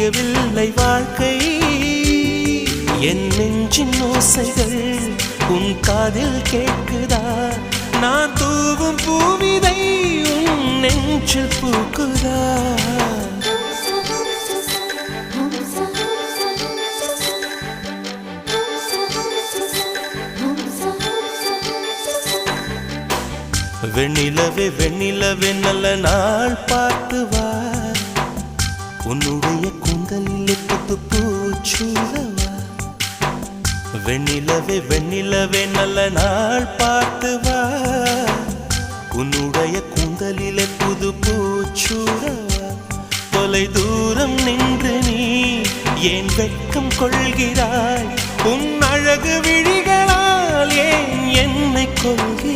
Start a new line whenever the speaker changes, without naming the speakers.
விடியவில்லை வாழ்க்கை என் நெஞ்சின் ஓசைகள் உன் காதில் கேட்குதா நான் தூவும் பூவிதை உன் நெஞ்சில் பூக்குதா வெண்ணிலவே வெண்ணிலவே நல்ல நாள் பார்த்து வா உன்னுடைய கூந்தலில் புத்து பூச்சூடவா வெண்ணிலவே வெண்ணிலவே நல்ல நாள் பார்த்து வா உன்னுடைய கூந்தலில் புது பூச்சூடவா தொலை தூரம் நின்று நீ ஏன் வெட்கம் கொள்கிறாய் உன் அழகு விழிகளால் ஏன் என்னை கொள்கிறாய்